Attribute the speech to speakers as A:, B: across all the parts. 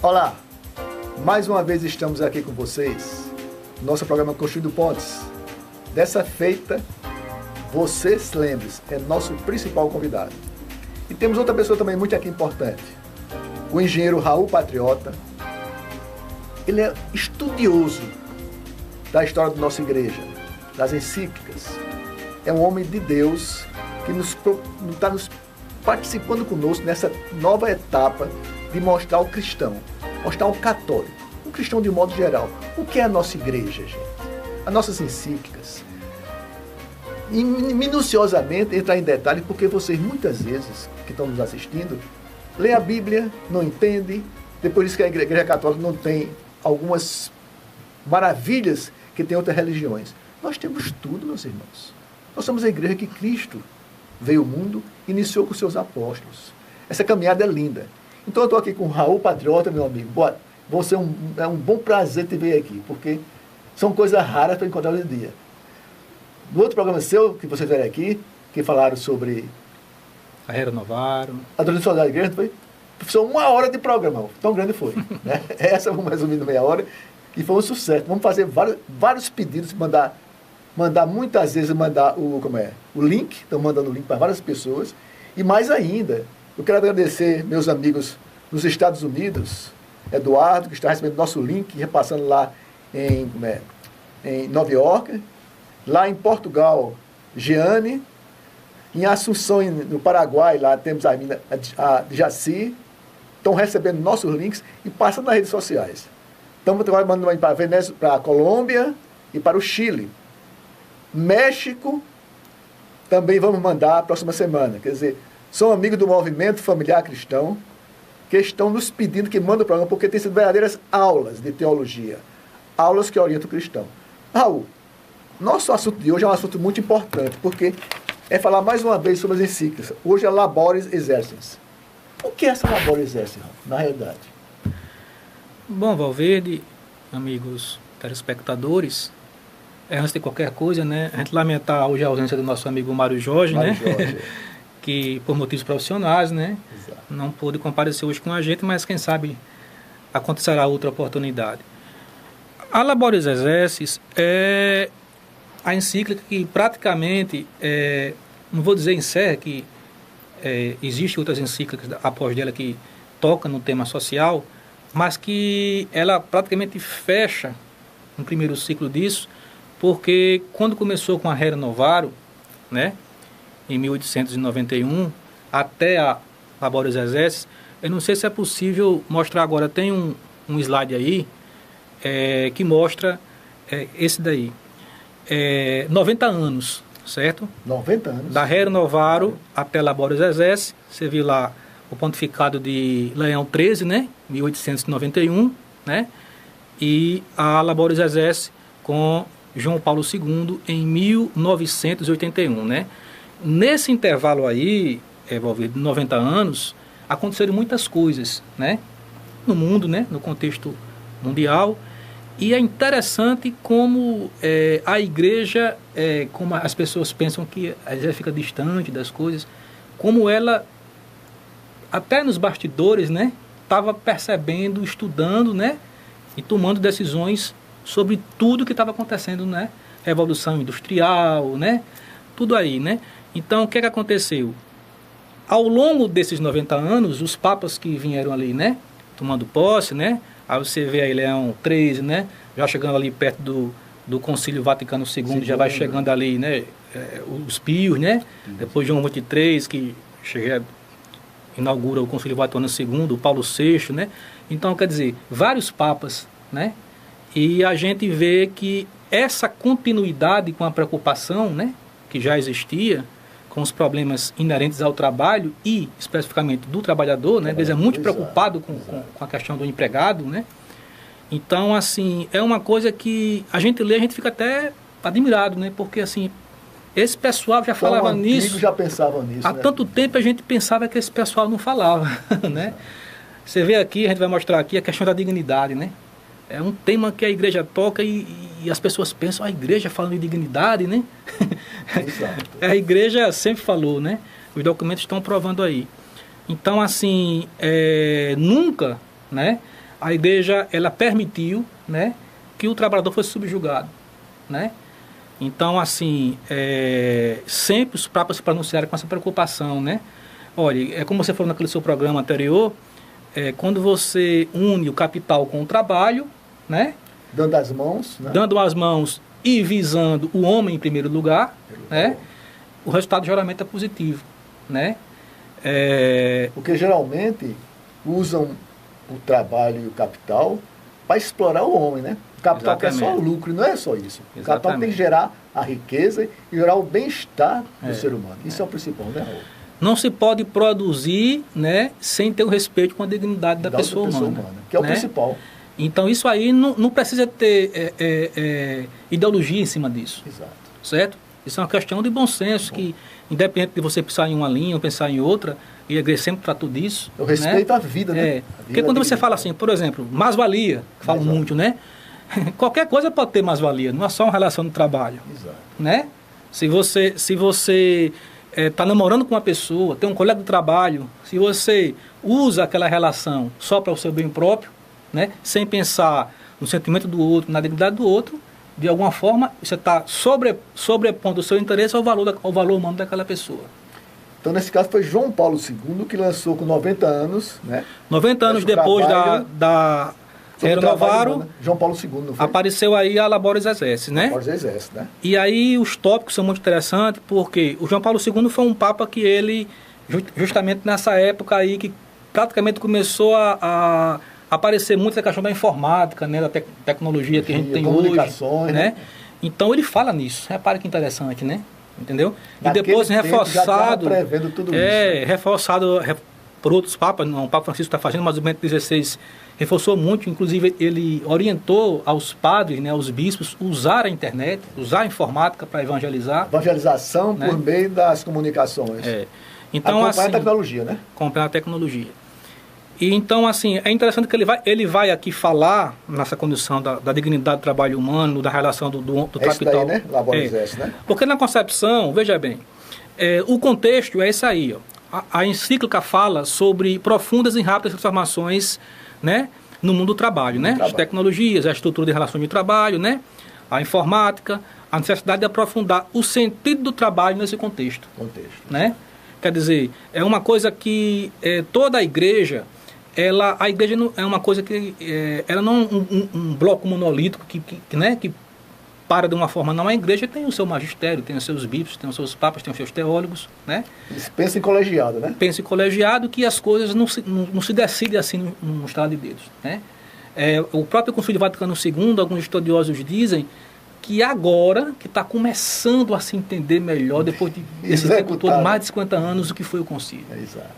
A: Olá, mais uma vez estamos aqui com vocês, nosso programa Construindo Pontes. Dessa feita, você se lembre, é nosso principal convidado. E temos outra pessoa também muito aqui importante, o engenheiro Raul Patriota. Ele é estudioso da história da nossa igreja, das encíclicas. É um homem de Deus que está nos participando conosco nessa nova etapa de mostrar ao cristão, mostrar ao católico, o cristão de modo geral, o que é a nossa igreja, gente. As nossas encíclicas. E minuciosamente entrar em detalhes, porque vocês muitas vezes, que estão nos assistindo, lê a Bíblia, não entende, depois diz que a igreja católica não tem algumas maravilhas que tem outras religiões. Nós temos tudo, meus irmãos. Nós somos a igreja que Cristo veio ao mundo e iniciou com seus apóstolos. Essa caminhada é linda. Então eu estou aqui com o Raul Patriota, meu amigo. Boa, é um bom prazer te ver aqui, porque são coisas raras para encontrar hoje em dia. No outro programa seu, que vocês vieram aqui, que falaram sobre
B: a Renovaram,
A: a doutrina da igreja, foi só 1 hora de programa, tão grande foi. Né? Essa vamos resumir em meia hora, e foi um sucesso. Vamos fazer vários pedidos, mandar muitas vezes o link, estão mandando o link para várias pessoas, e mais ainda, eu quero agradecer meus amigos nos Estados Unidos, Eduardo, que está recebendo nosso link, repassando lá em Nova York, lá em Portugal, Jeane, em Assunção, no Paraguai, lá temos a Jaci, estão recebendo nossos links e passando nas redes sociais. Estamos agora mandando para a Colômbia e para o Chile. México, também vamos mandar a próxima semana. Quer dizer, são amigos do Movimento Familiar Cristão, que estão nos pedindo que mandem o programa, porque tem sido verdadeiras aulas de teologia, aulas que orientam o cristão. Raul, nosso assunto de hoje é um assunto muito importante, porque é falar mais uma vez sobre as encíclicas. Hoje é Laboris Exercens. O que é essa Laboris Exercens, na realidade?
B: Bom, Valverde, amigos telespectadores, antes de qualquer coisa, né, a gente lamentar hoje a ausência do nosso amigo Mário Jorge, que por motivos profissionais, né, não pôde comparecer hoje com a gente, mas quem sabe acontecerá outra oportunidade. A Laboris Exercens é a encíclica que praticamente, não vou dizer encerra, que existem outras encíclicas após dela que tocam no tema social, mas que ela praticamente fecha no primeiro ciclo disso, porque quando começou com a Renovaram, né, em 1891, até a Laboris Exercens, eu não sei se é possível mostrar agora, tem um slide aí, que mostra esse daí. 90 anos, certo?
A: 90 anos.
B: Da Renovaram até Laboris Exercens, você viu lá o pontificado de Leão XIII, né, 1891, né, e a Laboris Exercens com João Paulo II em 1981, né. Nesse intervalo aí, de 90 anos, aconteceram muitas coisas, né, no mundo, né, no contexto mundial. E é interessante como a igreja, como as pessoas pensam que a igreja fica distante das coisas, como ela, até nos bastidores, né, estava percebendo, estudando, né, e tomando decisões sobre tudo que estava acontecendo, né, Revolução Industrial, né, tudo aí, né. Então, o que aconteceu? Ao longo desses 90 anos, os papas que vieram ali, né, tomando posse, né, aí você vê aí Leão XIII, né, já chegando ali perto do Concílio Vaticano II, já vai chegando ali, né, os Pios, né, depois João XXIII, que inaugura o Concílio Vaticano II, o Paulo VI, né, então, quer dizer, vários papas, né, e a gente vê que essa continuidade com a preocupação, né, que já existia, com os problemas inerentes ao trabalho e, especificamente, do trabalhador, né? Eles é muito preocupado com a questão do empregado, né? Então, assim, é uma coisa que a gente lê, a gente fica até admirado, né? Porque, assim, esse pessoal já falava nisso.
A: Já pensava nisso,
B: há tanto tempo a gente pensava que esse pessoal não falava, né? Você vê aqui, a gente vai mostrar aqui a questão da dignidade, né? É um tema que a igreja toca e as pessoas pensam, a igreja falando de dignidade, né?
A: Exato.
B: A igreja sempre falou, né? Os documentos estão provando aí. Então, assim, nunca, né, a igreja ela permitiu, né, que o trabalhador fosse subjugado, né? Então, assim, sempre os papas se pronunciaram com essa preocupação, né? Olha, é como você falou naquele seu programa anterior, quando você une o capital com o trabalho, né?
A: Dando as mãos, né?
B: Dando as mãos e visando o homem em primeiro lugar, né? O resultado geralmente é positivo, né?
A: Porque geralmente usam o trabalho e o capital para explorar o homem, né? O capital quer só o lucro, e não é só isso. O capital tem que gerar a riqueza e gerar o bem-estar do ser humano. Isso é o principal, né, Raul?
B: Não se pode produzir, né, sem ter o respeito com a dignidade da pessoa humana.
A: Que é o
B: né?
A: principal.
B: Então, isso aí não precisa ter ideologia em cima disso.
A: Exato.
B: Certo? Isso é uma questão de bom senso, que independente de você pensar em uma linha ou pensar em outra, e a igreja sempre tratou disso.
A: Eu respeito, né? A vida, né?
B: Porque quando você fala assim, por exemplo, mais-valia, que falam muito, né? Qualquer coisa pode ter mais-valia, não é só uma relação de trabalho.
A: Exato.
B: Né? Se você está namorando com uma pessoa, tem um colega de trabalho, se você usa aquela relação só para o seu bem próprio, né? Sem pensar no sentimento do outro, na dignidade do outro, de alguma forma você está sobrepondo o seu interesse ao valor humano daquela pessoa.
A: Então, nesse caso, foi João Paulo II que lançou com 90 anos, né?
B: 90 anos depois da Era Novaro,
A: né? João Paulo II, não foi?
B: Apareceu aí a Labores Exerces, né?
A: Labores Exerces, né?
B: E aí os tópicos são muito interessantes, porque o João Paulo II foi um papa que ele, justamente nessa época aí, que praticamente começou a aparecer muito a questão da informática, né? Da tecnologia que a gente tem hoje, né? Então ele fala nisso, repara que interessante, né? Entendeu?
A: Naquele
B: e depois
A: reforçado, prevendo tudo isso, né?
B: Reforçado por outros papas, não, o Papa Francisco está fazendo, mas o Bento XVI reforçou muito, inclusive ele orientou aos padres, né, aos bispos, usar a internet, usar a informática para evangelizar.
A: Evangelização, né? Por meio das comunicações.
B: Então,
A: acompanhar a tecnologia, né?
B: Acompanhar a tecnologia. E então, assim, é interessante que ele vai aqui falar nessa condição da dignidade do trabalho humano, da relação do capital.
A: Daí, né? Né?
B: Porque na concepção, veja bem, o contexto é esse aí, ó. A encíclica fala sobre profundas e rápidas transformações, né, no mundo do trabalho, né? As tecnologias, a estrutura de relações de trabalho, né? A informática, a necessidade de aprofundar o sentido do trabalho nesse contexto. Né? Quer dizer, é uma coisa que toda a igreja, a igreja não é uma coisa que ela não é um bloco monolítico que para de uma forma, não. A igreja tem o seu magistério, tem os seus bispos, tem os seus papas, tem os seus teólogos, né?
A: Eles pensam em colegiado, né?
B: Pensa em colegiado, que as coisas não se decidem assim num estalar de dedos, né? O próprio Concílio Vaticano II, alguns estudiosos dizem que agora que está começando a se entender melhor, depois desse tempo todo, mais de 50 anos, o que foi o concílio.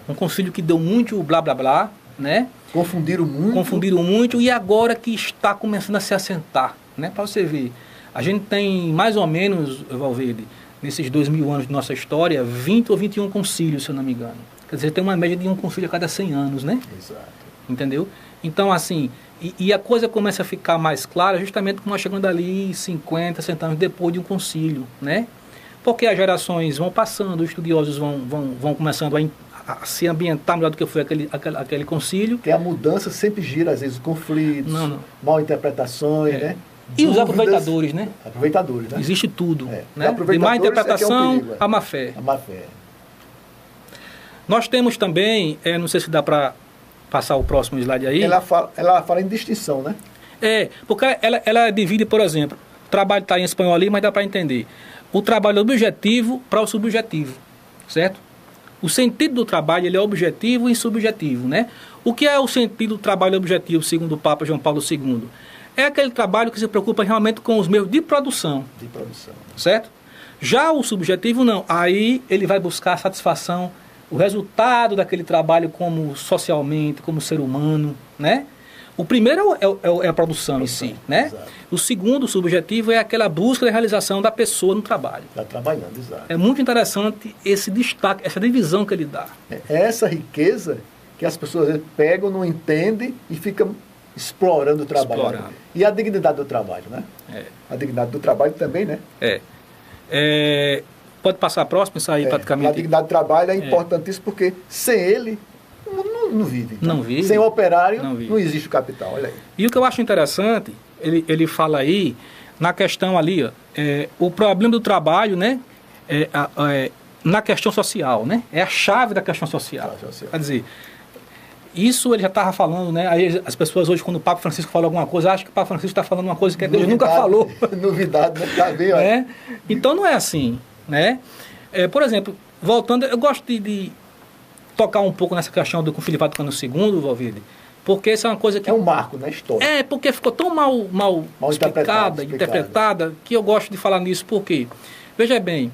B: Um concílio que deu muito blá blá blá, né?
A: Confundiram
B: muito e agora que está começando a se assentar, né? Para você ver. A gente tem mais ou menos, Valverde, nesses 2000 anos de nossa história, 20 ou 21 concílios, se eu não me engano. Quer dizer, tem uma média de um concílio a cada 100 anos, né?
A: Exato.
B: Entendeu? Então, assim, e a coisa começa a ficar mais clara justamente quando nós chegamos ali 50, 60 anos depois de um concílio, né? Porque as gerações vão passando, os estudiosos vão começando a se ambientar melhor do que foi aquele concílio.
A: Que a mudança sempre gira, às vezes, conflitos, mal interpretações, né?
B: E os aproveitadores, né?
A: Aproveitadores, né?
B: Existe tudo. Né? De má interpretação a má fé.
A: A má fé.
B: Nós temos também, não sei se dá para passar o próximo slide aí.
A: Ela fala em distinção, né?
B: Porque ela divide, por exemplo, o trabalho está em espanhol ali, mas dá para entender. O trabalho objetivo para o subjetivo, certo? O sentido do trabalho ele é objetivo e subjetivo, né? O que é o sentido do trabalho objetivo, segundo o Papa João Paulo II? É aquele trabalho que se preocupa realmente com os meios de produção. Certo? Já o subjetivo, não. Aí ele vai buscar a satisfação, o resultado daquele trabalho como socialmente, como ser humano, né? O primeiro é a produção em si, né?
A: Exato.
B: O segundo, o subjetivo, é aquela busca da realização da pessoa no trabalho.
A: Está trabalhando, exato.
B: É muito interessante esse destaque, essa divisão que ele dá.
A: É essa riqueza que as pessoas pegam, não entendem e ficam explorando o trabalho. E a dignidade do trabalho, né? A dignidade do trabalho também, né?
B: Pode passar a próxima, isso aí praticamente.
A: A dignidade do trabalho é importantíssimo porque sem ele não vive. Então.
B: Não vive.
A: Sem o operário,
B: Não vive.
A: não existe o capital. Olha aí.
B: E o que eu acho interessante, ele fala aí, na questão ali, ó, o problema do trabalho, né? Na questão social, né? É a chave da questão social. Quer dizer, isso ele já estava falando, né? Aí as pessoas hoje, quando o Papa Francisco fala alguma coisa, acham que o Papa Francisco está falando uma coisa que ele nunca falou.
A: Novidade, né? Tá bem, olha.
B: Então não é assim, né? Por exemplo, voltando, eu gosto de tocar um pouco nessa questão do Concílio Vaticano II, Valverde, porque isso é uma coisa que...
A: É um marco na história.
B: Porque ficou tão mal interpretada, que eu gosto de falar nisso, porque, veja bem,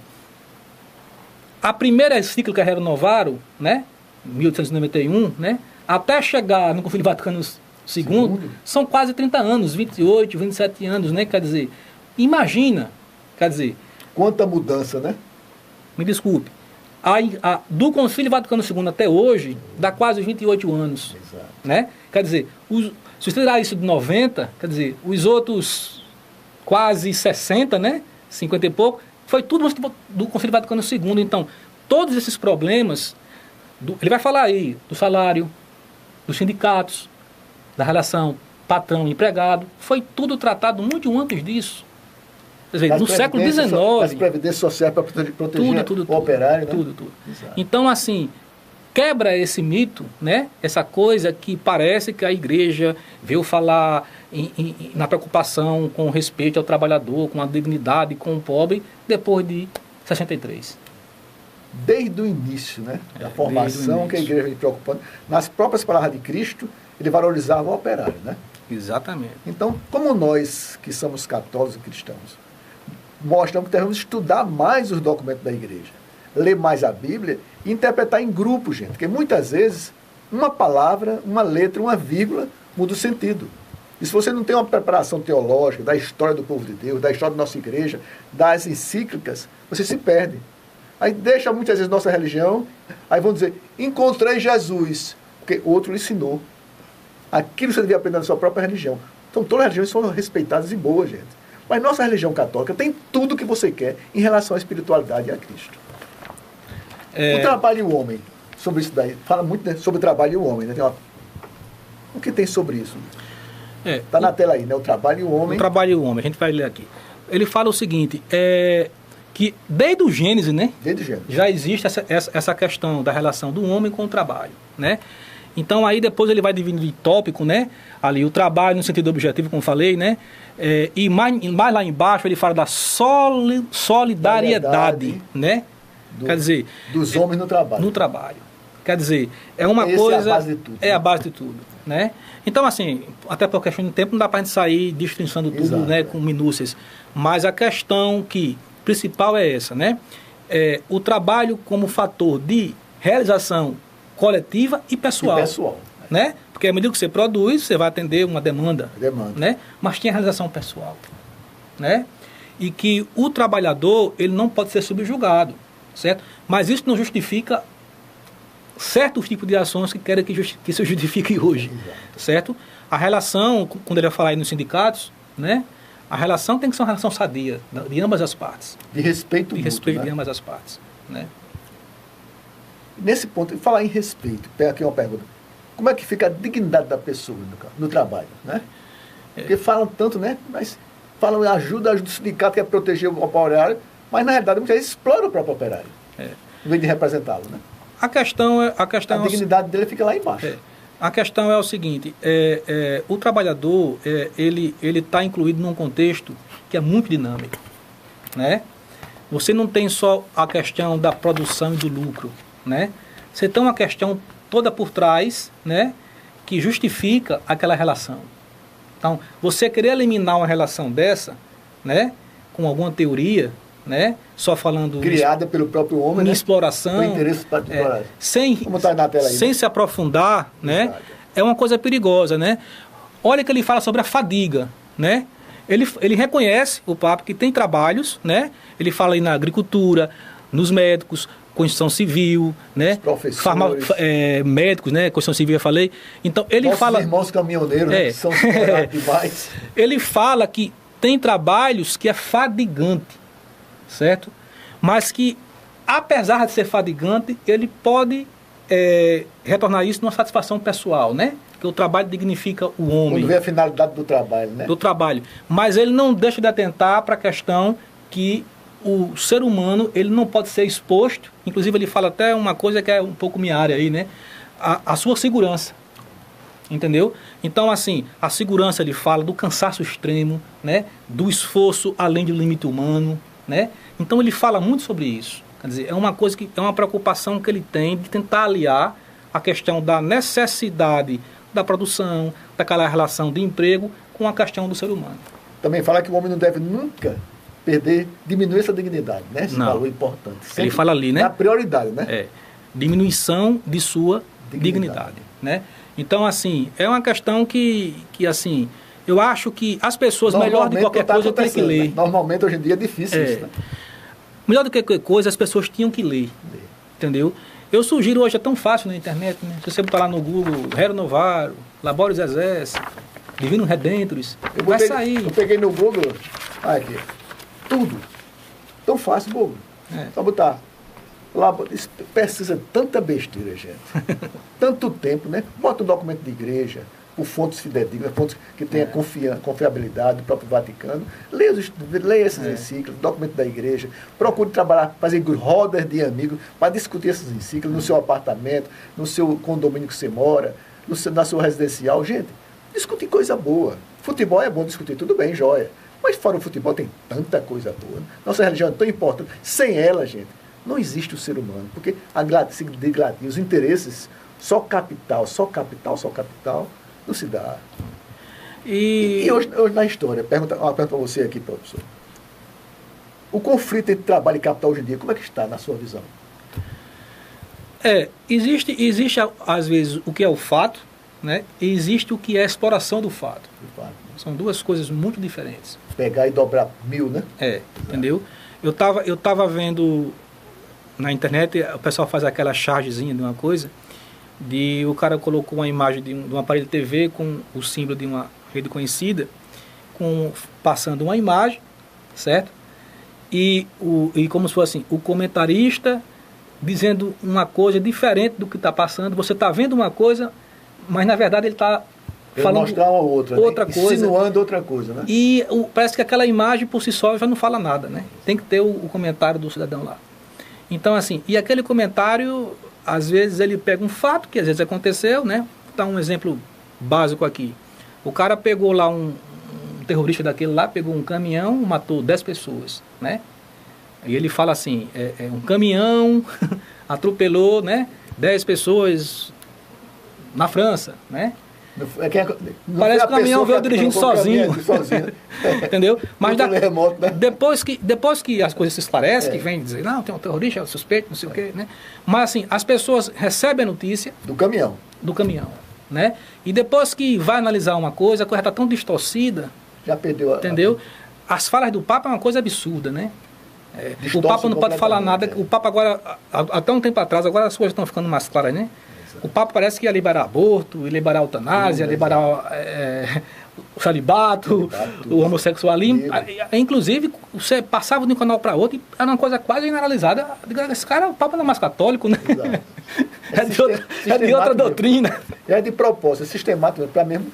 B: a primeira encíclica Renovarum, né, 1891, né, até chegar no Concílio Vaticano II, são quase 30 anos, 28, 27 anos, né, quer dizer, imagina, quer dizer...
A: Quanta mudança, né?
B: Me desculpe. Do Concílio Vaticano II até hoje, dá quase 28 anos.
A: Exato.
B: Né? Quer dizer, se você tirar isso de 90, quer dizer, os outros quase 60, né? 50 e pouco, foi tudo do Concílio Vaticano II. Então, todos esses problemas, ele vai falar aí do salário, dos sindicatos, da relação patrão-empregado, foi tudo tratado muito antes disso. Quer dizer, no século XIX...
A: As previdências sociais para proteger o operário, né?
B: Tudo. Então, assim, quebra esse mito, né? Essa coisa que parece que a igreja veio falar na preocupação com respeito ao trabalhador, com a dignidade, com o pobre, depois de 63.
A: Desde o início, né? Da formação que a igreja vem preocupando. Nas próprias palavras de Cristo, ele valorizava o operário, né?
B: Exatamente.
A: Então, como nós que somos católicos e cristãos, mostramos que devemos estudar mais os documentos da igreja, ler mais a Bíblia e interpretar em grupo, gente. Porque muitas vezes uma palavra, uma letra, uma vírgula muda o sentido. E se você não tem uma preparação teológica da história do povo de Deus, da história da nossa igreja, das encíclicas, você se perde. Aí deixa muitas vezes nossa religião, aí vão dizer, encontrei Jesus, porque outro lhe ensinou. Aquilo você devia aprender na sua própria religião. Então todas as religiões são respeitadas e boas, gente. Mas nossa religião católica tem tudo o que você quer em relação à espiritualidade e a Cristo. O trabalho e o homem, sobre isso daí, fala muito, né, sobre o trabalho e o homem. Né? O que tem sobre isso? Está na tela aí, né? O trabalho e o homem.
B: O trabalho e o homem, a gente vai ler aqui. Ele fala o seguinte, que desde o Gênesis, né?
A: Desde o Gênesis.
B: Já existe essa questão da relação do homem com o trabalho, né? Então aí depois ele vai dividindo de tópico, né? Ali o trabalho no sentido objetivo, como falei, né? E mais lá embaixo ele fala da solidariedade, né? Quer dizer...
A: Dos homens no trabalho.
B: No trabalho. Quer dizer, é uma coisa...
A: É a base de tudo.
B: É a base de tudo, né? Então, assim, até por questão de tempo, não dá para a gente sair destrinçando tudo, exato, né? Com minúcias. Mas a questão principal é essa, né? O trabalho como fator de realização coletiva e pessoal. Né? Porque à medida que você produz, você vai atender uma demanda. Né? Mas tem a realização pessoal. Né? E que o trabalhador ele não pode ser subjugado. Certo? Mas isso não justifica certos tipos de ações que querem que se justifique hoje.
A: Exato.
B: Certo? A relação, quando ele vai falar aí nos sindicatos, né? A relação tem que ser uma relação sadia, de ambas as partes.
A: De respeito mútuo,
B: respeito,
A: né?
B: De ambas as partes. Né?
A: Nesse ponto, falar em respeito, pega aqui uma pergunta. Como é que fica a dignidade da pessoa no trabalho, né? Porque falam tanto, né? Mas falam ajuda o sindicato que é proteger o operário, mas na realidade muitas vezes explora o próprio operário, em vez de representá-lo, né? A
B: dignidade
A: dele fica lá embaixo.
B: A questão é o seguinte, o trabalhador, ele está incluído num contexto que é muito dinâmico, né? Você não tem só a questão da produção e do lucro, né? Você tem uma questão toda por trás, né, que justifica aquela relação. Então, você querer eliminar uma relação dessa, né, com alguma teoria, né, só falando...
A: Criada pelo próprio homem, né?
B: Exploração.
A: Com interesses particulares.
B: Como tá na tela aí, sem, né? Se aprofundar, né, exato, é uma coisa perigosa, né? Olha que ele fala sobre a fadiga, né? Ele reconhece, o Papa, que tem trabalhos, né? Ele fala aí na agricultura, nos médicos, Constituição Civil, né?
A: Professores.
B: Médicos, né? Constituição Civil, eu falei. Então, ele
A: nossos
B: fala...
A: irmãos caminhoneiros, né? Que são demais.
B: Ele fala que tem trabalhos que é fadigante, certo? Mas que, apesar de ser fadigante, ele pode retornar isso numa satisfação pessoal, né? Que o trabalho dignifica o homem.
A: Quando vê a finalidade do trabalho, né?
B: Do trabalho. Mas ele não deixa de atentar para a questão que o ser humano, ele não pode ser exposto, inclusive ele fala até uma coisa que é um pouco minha área aí, né? A sua segurança. Entendeu? Então, assim, a segurança, ele fala do cansaço extremo, né? Do esforço além do limite humano, né? Então, ele fala muito sobre isso. Quer dizer, é uma coisa que é uma preocupação que ele tem de tentar aliar a questão da necessidade da produção, daquela relação de emprego com a questão do ser humano.
A: Também fala que o homem não deve nunca diminuir essa dignidade, né? Esse valor importante. Sempre
B: ele fala ali, né?
A: Na prioridade, né?
B: Diminuição de sua dignidade, né? Então, assim, é uma questão que assim, eu acho que as pessoas, melhor de qualquer coisa, têm que ler.
A: Né? Normalmente, hoje em dia, é difícil isso, né?
B: Melhor do que qualquer coisa, as pessoas tinham que ler. Entendeu? Eu sugiro, hoje é tão fácil na internet, né? Se você botar lá no Google, Hero Novaro, Labores Exés, Divino Redentores, vai sair.
A: Eu peguei no Google, aqui, tudo. Tão fácil, Google. Só botar. Lá, isso precisa tanta besteira, gente. Tanto tempo, né? Bota um documento de igreja, por fontes fidedignas, fontes que tenha confiabilidade do próprio Vaticano. Leia esses encíclicos, documento da igreja. Procure trabalhar, fazer rodas de amigos para discutir esses encíclicos no seu apartamento, no seu condomínio que você mora, na sua residencial. Gente, discutir coisa boa. Futebol é bom discutir, tudo bem, joia. Mas fora o futebol tem tanta coisa boa. Nossa religião é tão importante. Sem ela, gente, não existe o ser humano. Porque se degladia os interesses, só capital, não se dá. E hoje na história, uma pergunta para você aqui, professor. O conflito entre trabalho e capital hoje em dia, como é que está na sua visão?
B: Existe às vezes o que é o fato, né? E existe o que é a exploração do fato. São duas coisas muito diferentes.
A: Pegar e dobrar 1000, né?
B: Entendeu? Eu tava vendo na internet, o pessoal faz aquela chargezinha de uma coisa, o cara colocou uma imagem de um aparelho de TV com o símbolo de uma rede conhecida, passando uma imagem, certo? E como se fosse assim, o comentarista dizendo uma coisa diferente do que está passando. Você está vendo uma coisa, mas na verdade ele está falando
A: mostrar outra coisa, insinuando outra coisa, né?
B: E parece que aquela imagem por si só já não fala nada, né? Tem que ter o comentário do cidadão lá. Então, assim, e aquele comentário, às vezes ele pega um fato que às vezes aconteceu, né? Vou dar um exemplo básico aqui. O cara pegou lá um terrorista daquele lá, pegou um caminhão, matou 10 pessoas, né? E ele fala assim, um caminhão atropelou, né? 10 pessoas na França, né? Parece que o caminhão veio dirigindo sozinho. Entendeu? Mas remoto, né? depois que as coisas se esclarecem, que vem dizer, não, tem um terrorista, suspeito, não sei o quê, né? Mas assim, as pessoas recebem a notícia do caminhão, né? E depois que vai analisar uma coisa, a coisa está tão distorcida,
A: já perdeu
B: entendeu? As falas do Papa é uma coisa absurda, né? O Papa não pode falar nada. O Papa agora, até um tempo atrás, agora as coisas estão ficando mais claras, né? O Papa parece que ia liberar aborto, ia liberar a eutanásia, ia liberar o celibato, o homossexualismo. Inclusive, você passava de um canal para outro e era uma coisa quase generalizada. Esse cara, o Papa não é mais católico, né? É de outra doutrina.
A: É de propósito, é sistemático, para mesmo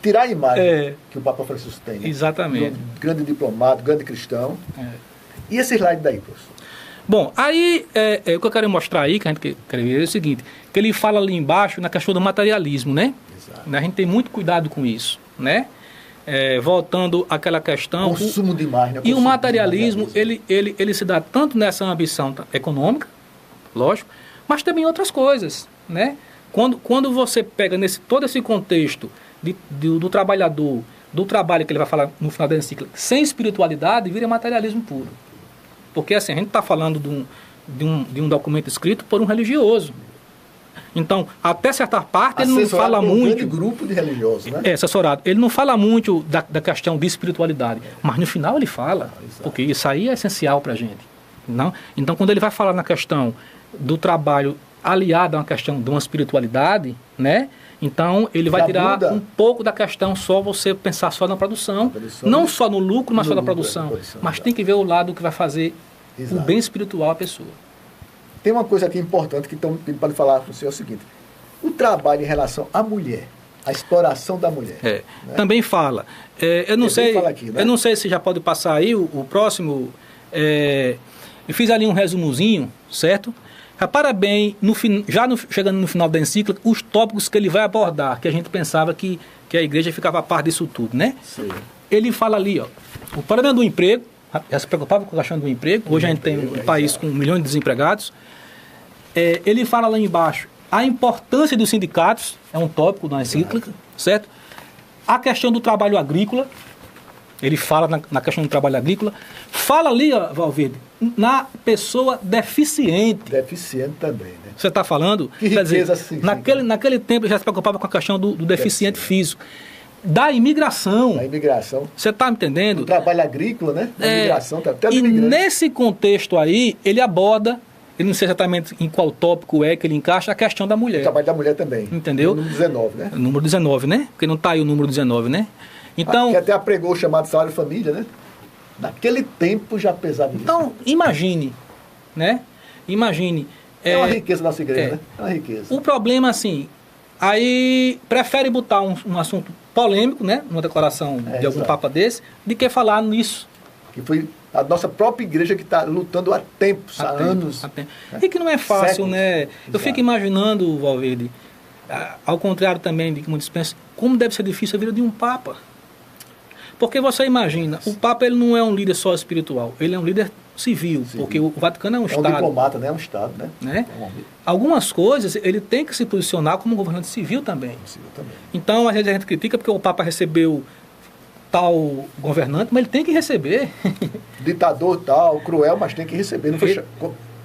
A: tirar a imagem que o Papa Francisco tem. Né?
B: Exatamente.
A: Um grande diplomata, grande cristão. E esse slide daí, professor?
B: Bom, aí o que eu quero mostrar aí, que a gente quer ver, é o seguinte, que ele fala ali embaixo na questão do materialismo, né? Exato. A gente tem muito cuidado com isso, né? Voltando àquela questão...
A: Consumo demais, né?
B: E o materialismo, ele se dá tanto nessa ambição econômica, lógico, mas também em outras coisas, né? Quando você pega todo esse contexto do trabalhador, do trabalho que ele vai falar no final da encíclica, sem espiritualidade, vira materialismo puro. Porque assim, a gente está falando de um documento escrito por um religioso. Então, até certa parte, ele não fala muito...
A: Um grande grupo de religiosos, né?
B: Assessorado. Ele não fala muito da questão de espiritualidade. Mas no final ele fala. Porque isso aí é essencial para a gente. Não? Então, quando ele vai falar na questão do trabalho aliado a uma questão de uma espiritualidade, né? Então, ele vai tirar um pouco da questão só você pensar só na produção, não só no lucro, mas só na produção. Mas tem que ver o lado que vai fazer o bem espiritual à pessoa.
A: tem uma coisa aqui importante que estão pedindo para lhe falar para o senhor, é o seguinte: o trabalho em relação à mulher, a exploração da mulher.
B: Né?
A: Também
B: fala. Eu não sei, aqui, né? Eu não sei se já pode passar aí o próximo. Eu fiz ali um resumozinho, certo? Repara bem, chegando no final da encíclica, os tópicos que ele vai abordar, que a gente pensava que a igreja ficava a par disso tudo, né?
A: Sim.
B: Ele fala ali, ó, o problema do emprego, já se preocupava com a questão do emprego, hoje a gente tem um país com 1 milhão de desempregados. Ele fala lá embaixo, a importância dos sindicatos, é um tópico da encíclica, certo? A questão do trabalho agrícola, ele fala na questão do trabalho agrícola. Fala ali, ó, Valverde, na pessoa deficiente.
A: Deficiente também, né?
B: Você está falando?
A: Que riqueza assim.
B: Naquele tempo já se preocupava com a questão do deficiente físico. Da imigração.
A: Da imigração.
B: Você está me entendendo?
A: O trabalho agrícola, né? Da imigração. Até
B: e nesse contexto aí, ele aborda, eu não sei exatamente em qual tópico é que ele encaixa, a questão da mulher.
A: O trabalho da mulher também.
B: Entendeu?
A: O número 19, né?
B: O número 19, né? Porque não está aí o número 19, né? Então,
A: que até apregou o chamado salário família, né? Naquele tempo já pesava isso.
B: Então, imagine, né? Imagine.
A: É uma riqueza da nossa igreja, né? É uma riqueza.
B: O problema, assim, aí prefere botar um assunto polêmico, né? Numa declaração de algum papa desse, de que falar nisso.
A: Que foi a nossa própria igreja que está lutando há tempos, há anos.
B: Né? E que não é fácil, séculos, né? Exato. Eu fico imaginando, Valverde, ao contrário também de como dispensa, como deve ser difícil a vida de um papa. Porque você imagina, o Papa ele não é um líder só espiritual, ele é um líder civil, porque o Vaticano é um Estado.
A: É um diplomata, né? É um Estado, né?
B: Algumas coisas ele tem que se posicionar como governante civil também. Então, às vezes a gente critica porque o Papa recebeu tal governante, mas ele tem que receber.
A: Ditador tal, cruel, mas tem que receber. Não foi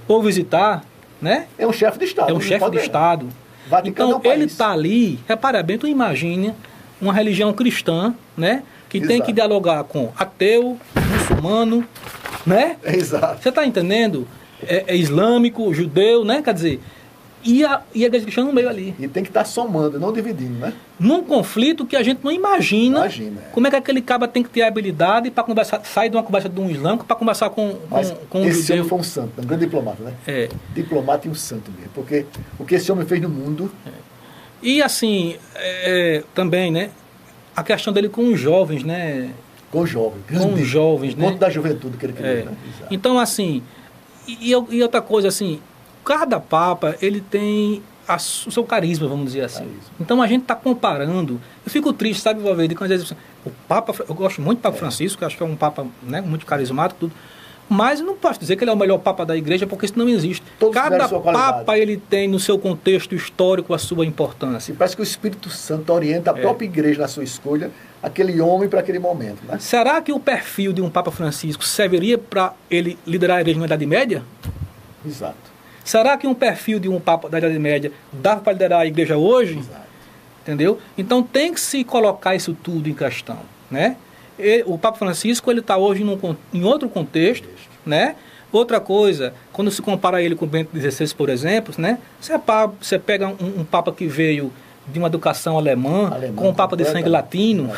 B: ou visitar, né?
A: É um chefe de Estado.
B: É um chefe de Estado.
A: Vaticano
B: então, ele está ali, repara bem, tu imagina uma religião cristã, né? Que tem que dialogar com ateu, muçulmano, né?
A: Exato.
B: Você está entendendo? É islâmico, judeu, né? Quer dizer, e a igreja cristã no meio ali.
A: E tem que estar somando, não dividindo, né?
B: Num conflito que a gente não imagina. Como é que aquele cara tem que ter habilidade para conversar, sair de uma conversa de um islâmico para conversar com um judeu.
A: Esse homem foi um santo, um grande diplomata, né? Diplomata e um santo mesmo. Porque o que esse homem fez no mundo...
B: E assim, também, né? A questão dele com os jovens, né?
A: Com os jovens.
B: Com os jovens, né?
A: O ponto da juventude que ele criou, né? Exato.
B: Então, assim, e outra coisa, assim, cada papa, ele tem o seu carisma, vamos dizer assim. Então, a gente está comparando. Eu fico triste, sabe, Valverde, quando às vezes o Papa, eu gosto muito do Papa Francisco, que acho que é um Papa, né, muito carismático, tudo. Mas não posso dizer que ele é o melhor Papa da igreja, porque isso não existe. Cada Papa ele tem no seu contexto histórico a sua importância.
A: E parece que o Espírito Santo orienta a própria igreja na sua escolha, aquele homem para aquele momento. Né?
B: Será que o perfil de um Papa Francisco serviria para ele liderar a igreja na Idade Média?
A: Exato.
B: Será que um perfil de um Papa da Idade Média dava para liderar a igreja hoje?
A: Exato.
B: Entendeu? Então tem que se colocar isso tudo em questão, né? O Papa Francisco ele está hoje em outro contexto, né? Outra coisa, quando se compara ele com o Bento XVI, por exemplo, né? Você pega um Papa que veio de uma educação alemã com um Papa de sangue latino,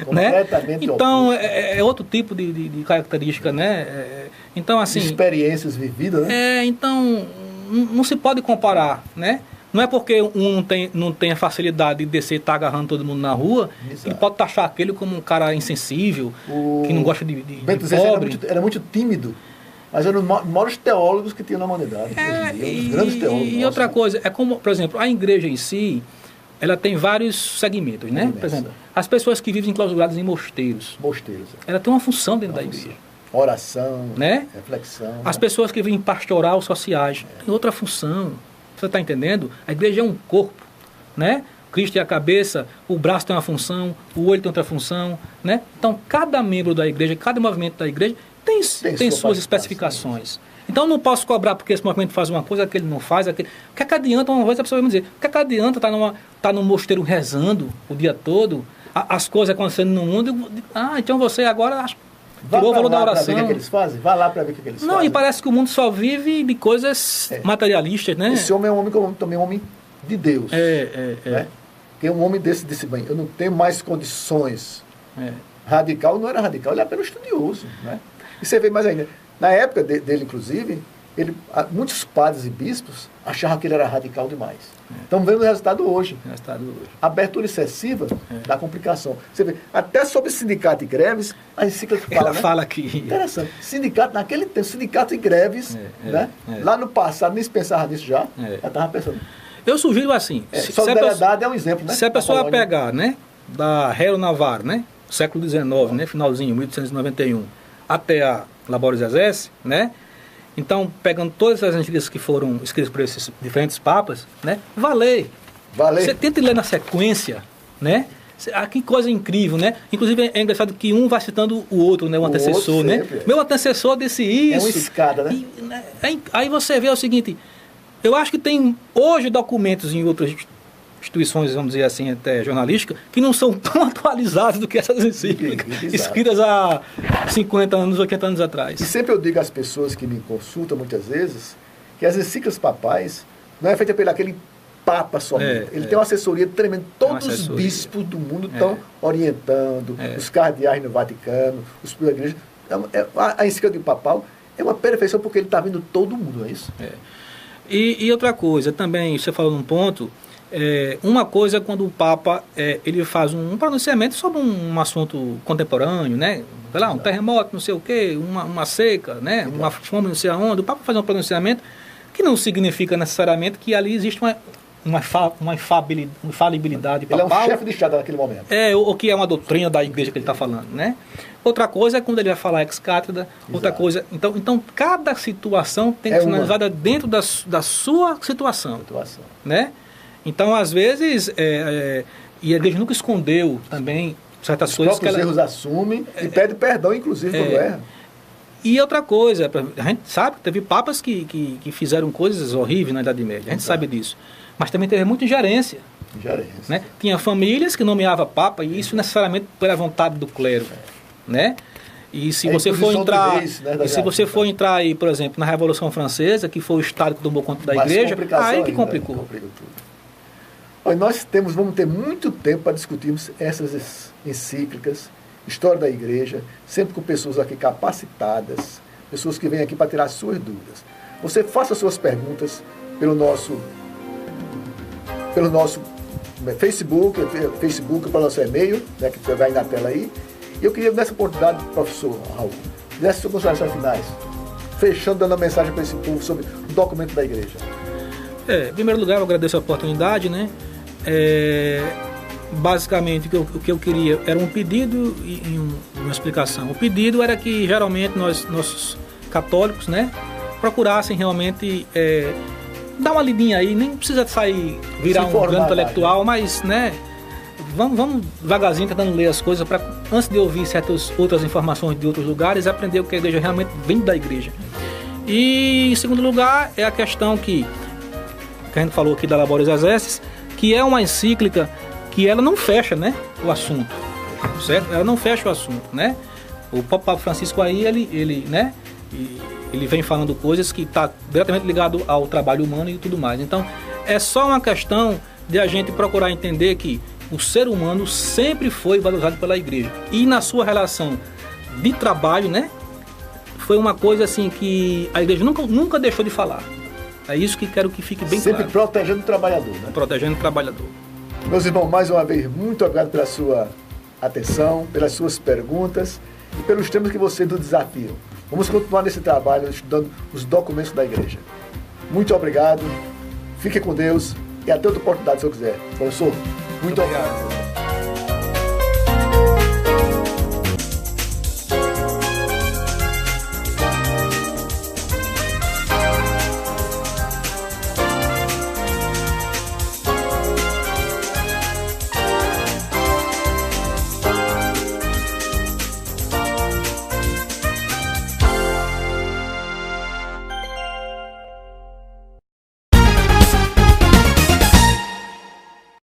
B: né? Então é outro tipo de característica, né? Então assim,
A: experiências vividas, né?
B: Então não se pode comparar, né? Não é porque um não tem a facilidade de descer e estar agarrando todo mundo na rua, ele pode taxar aquele como um cara insensível, que não gosta de pobre.
A: Era muito tímido, mas era um dos maiores teólogos que tinha na humanidade. Um dos grandes teólogos.
B: E outra coisa, é como, por exemplo, a igreja em si, ela tem vários segmentos, né? Por exemplo, as pessoas que vivem enclausuradas em mosteiros. Ela tem uma função dentro da igreja.
A: Oração,
B: né?
A: Reflexão.
B: As pessoas que vivem em pastoral sociais têm outra função. Você está entendendo? A igreja é um corpo, né? Cristo é a cabeça, o braço tem uma função, o olho tem outra função, né? Então, cada membro da igreja, cada movimento da igreja tem suas especificações. Então, eu não posso cobrar porque esse movimento faz uma coisa, aquele não faz, aquele... O que é que adianta, uma coisa a pessoa vai me dizer, o que é que adianta estar num mosteiro rezando o dia todo, as coisas acontecendo no mundo, então você agora tirou o valor da oração.
A: Vá lá para ver o que eles fazem? Vá lá para ver o que eles fazem.
B: Não, e parece que o mundo só vive de coisas materialistas, né?
A: Esse homem é um homem também um homem de Deus. Né? Porque um homem disse bem, eu não tenho mais condições. Radical não era radical, ele era apenas estudioso. Né? E você vê mais ainda, na época dele, inclusive, muitos padres e bispos achavam que ele era radical demais. Estamos vendo o resultado hoje. A abertura excessiva da complicação. Você vê, até sobre sindicato e greves, a encíclica fala,
B: ela fala aqui.
A: Interessante. Sindicato, naquele tempo, sindicato e greves, né? Lá no passado, nem se pensava nisso já. Já estava pensando.
B: Eu sugiro assim.
A: Solidariedade é um exemplo, né?
B: Se a pessoa pegar, né, da Hero Navarro, né, século XIX, né, finalzinho, 1891, até a Labores Exerce, né? Então, pegando todas as encíclicas que foram escritas por esses diferentes papas, né? Valer. Você tenta ler na sequência, né? Que coisa incrível, né? Inclusive, é engraçado que um vai citando o outro, né? O antecessor, né? Meu antecessor disse isso.
A: É uma escada, né?
B: Aí você vê o seguinte, eu acho que tem hoje documentos em outras instituições, vamos dizer assim, até jornalísticas, que não são tão atualizadas do que essas encíclicas, escritas há 50 anos, 80 anos atrás.
A: E sempre eu digo às pessoas que me consultam muitas vezes, que as encíclicas papais não é feita por aquele papa somente. Ele tem uma assessoria tremenda. Todos os bispos do mundo estão orientando, os cardeais no Vaticano, os da igreja. A encíclica do papal é uma perfeição porque ele está vindo todo mundo, não é isso?
B: E outra coisa, também, você falou num ponto, uma coisa é quando o Papa ele faz um pronunciamento sobre um assunto contemporâneo, né? Sei lá, um terremoto, não sei o quê, uma seca, né? Uma fome, não sei aonde. O Papa faz um pronunciamento que não significa necessariamente que ali existe uma infalibilidade papal.
A: Ele é um chefe de Estado naquele momento.
B: Ou que é uma doutrina da igreja que ele está falando, né? Outra coisa é quando ele vai falar ex-cátedra, outra coisa... Então, cada situação tem que ser analisada dentro da sua situação. Né? Então, às vezes, e a igreja nunca escondeu também certas coisas que ela...
A: Os erros assume e pede perdão, inclusive, quando erra.
B: E outra coisa, a gente sabe que teve papas que fizeram coisas horríveis na Idade Média, a gente sabe disso. Mas também teve muita ingerência. Né? Tinha famílias que nomeavam papa e isso necessariamente pela vontade do clero. Né? E se você for entrar, entrar aí, por exemplo, na Revolução Francesa, que foi o Estado que tomou conta da igreja, aí que complicou.
A: Olha, vamos ter muito tempo para discutirmos essas encíclicas, história da igreja, sempre com pessoas aqui capacitadas, pessoas que vêm aqui para tirar suas dúvidas. Você faça suas perguntas pelo nosso Facebook, pelo nosso e-mail, né, que vai na tela aí. E eu queria, nessa oportunidade, professor Raul, dessas suas considerações finais, fechando, dando uma mensagem para esse povo sobre o documento da igreja.
B: Em primeiro lugar, eu agradeço a oportunidade, né? Basicamente, o que eu queria era um pedido e uma explicação. O pedido era que, geralmente, nossos católicos, né, procurassem realmente dar uma lidinha aí, nem precisa virar um grande intelectual, mas, né, vamos devagarzinho tentando ler as coisas para, antes de ouvir certas outras informações de outros lugares, aprender o que a igreja realmente vem da igreja. E, em segundo lugar, é a questão que a gente falou aqui da Labores Exerce, que é uma encíclica que ela não fecha, né, o assunto, certo? Ela não fecha o assunto, né? O Papa Francisco aí, ele né, ele vem falando coisas que está diretamente ligado ao trabalho humano e tudo mais. Então, é só uma questão de a gente procurar entender que o ser humano sempre foi valorizado pela igreja. E na sua relação de trabalho, né, foi uma coisa assim que a igreja nunca deixou de falar. É isso que quero que fique bem claro.
A: Sempre protegendo o trabalhador, né?
B: Protegendo o trabalhador.
A: Meus irmãos, mais uma vez, muito obrigado pela sua atenção, pelas suas perguntas e pelos temas que vocês nos desafiam. Vamos continuar nesse trabalho, estudando os documentos da igreja. Muito obrigado, fique com Deus e até outra oportunidade, se eu quiser. Professor, muito obrigado.